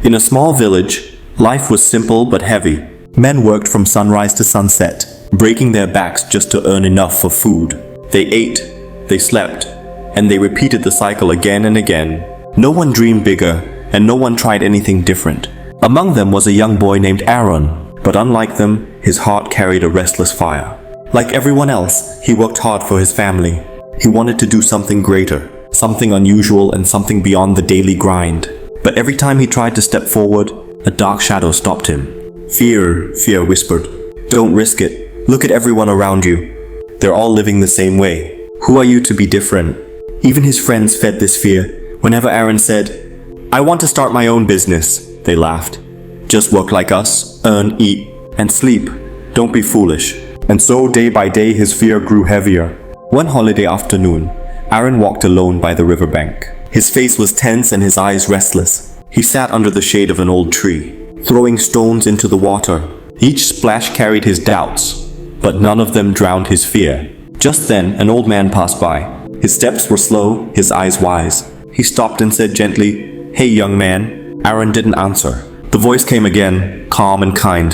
In a small village, life was simple but heavy. Men worked from sunrise to sunset, breaking their backs just to earn enough for food. They ate, they slept, and they repeated the cycle again and again. No one dreamed bigger, and no one tried anything different. Among them was a young boy named Aaron, but unlike them, his heart carried a restless fire. Like everyone else, he worked hard for his family. He wanted to do something greater, something unusual and something beyond the daily grind. But every time he tried to step forward, a dark shadow stopped him. Fear whispered. Don't risk it. Look at everyone around you. They're all living the same way. Who are you to be different? Even his friends fed this fear. Whenever Aaron said, I want to start my own business, they laughed. Just work like us, earn, eat, and sleep. Don't be foolish. And so day by day his fear grew heavier. One holiday afternoon, Aaron walked alone by the riverbank. His face was tense and his eyes restless. He sat under the shade of an old tree, throwing stones into the water. Each splash carried his doubts, but none of them drowned his fear. Just then, an old man passed by. His steps were slow, his eyes wise. He stopped and said gently, Hey young man. Aaron didn't answer. The voice came again, calm and kind.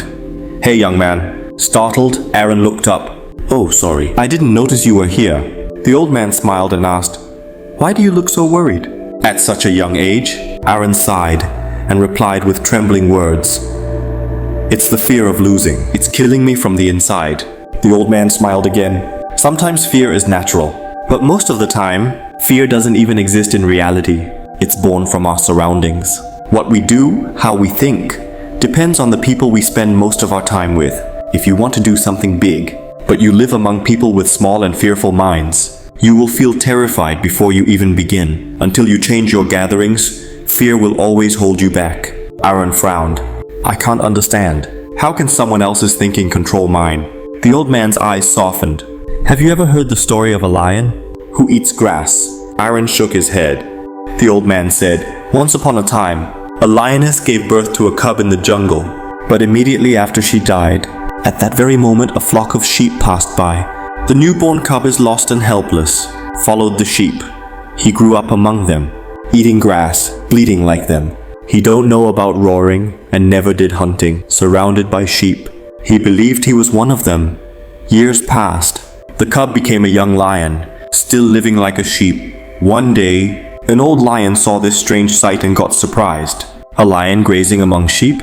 Hey young man. Startled, Aaron looked up. Oh, sorry. I didn't notice you were here. The old man smiled and asked, Why do you look so worried? At such a young age, Aaron sighed and replied with trembling words, It's the fear of losing. It's killing me from the inside. The old man smiled again. Sometimes fear is natural, but most of the time, fear doesn't even exist in reality. It's born from our surroundings. What we do, how we think, depends on the people we spend most of our time with. If you want to do something big, but you live among people with small and fearful minds, you will feel terrified before you even begin. Until you change your gatherings, fear will always hold you back. Aaron frowned. I can't understand. How can someone else's thinking control mine? The old man's eyes softened. Have you ever heard the story of a lion who eats grass? Aaron shook his head. The old man said, Once upon a time, a lioness gave birth to a cub in the jungle, but immediately after she died, at that very moment a flock of sheep passed by. The newborn cub is lost and helpless, followed the sheep. He grew up among them, eating grass, bleeding like them. He don't know about roaring and never did hunting, surrounded by sheep. He believed he was one of them. Years passed. The cub became a young lion, still living like a sheep. One day, an old lion saw this strange sight and got surprised. A lion grazing among sheep?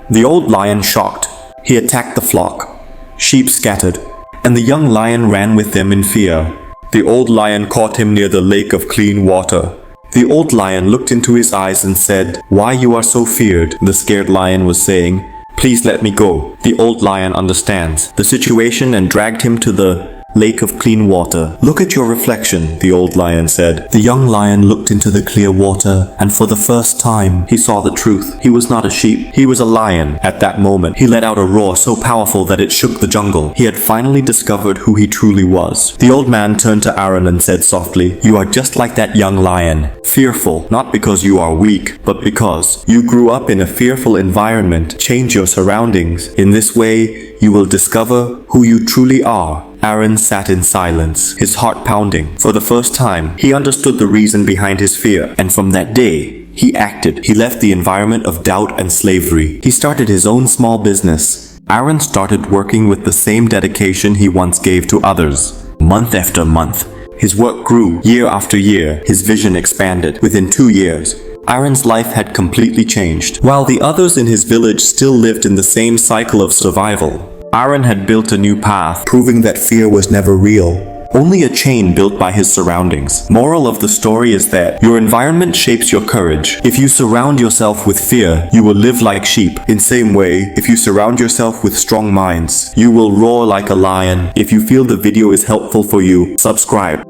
The old lion shocked. He attacked the flock. Sheep scattered, and the young lion ran with them in fear. The old lion caught him near the lake of clean water. The old lion looked into his eyes and said, Why you are so feared? The scared lion was saying, Please let me go. The old lion understands the situation and dragged him to the lake of clean water. Look at your reflection, the old lion said. The young lion looked into the clear water, and for the first time, he saw the truth. He was not a sheep. He was a lion. At that moment, he let out a roar so powerful that it shook the jungle. He had finally discovered who he truly was. The old man turned to Aaron and said softly, You are just like that young lion. Fearful, not because you are weak, but because you grew up in a fearful environment. Change your surroundings. In this way, you will discover who you truly are. Aaron sat in silence, his heart pounding. For the first time, he understood the reason behind his fear, and from that day, he acted. He left the environment of doubt and slavery. He started his own small business. Aaron started working with the same dedication he once gave to others. Month after month, his work grew. Year after year, his vision expanded. Within 2 years, Aaron's life had completely changed. While the others in his village still lived in the same cycle of survival, Aaron had built a new path, proving that fear was never real. Only a chain built by his surroundings. Moral of the story is that your environment shapes your courage. If you surround yourself with fear, you will live like sheep. In same way, if you surround yourself with strong minds, you will roar like a lion. If you feel the video is helpful for you, subscribe.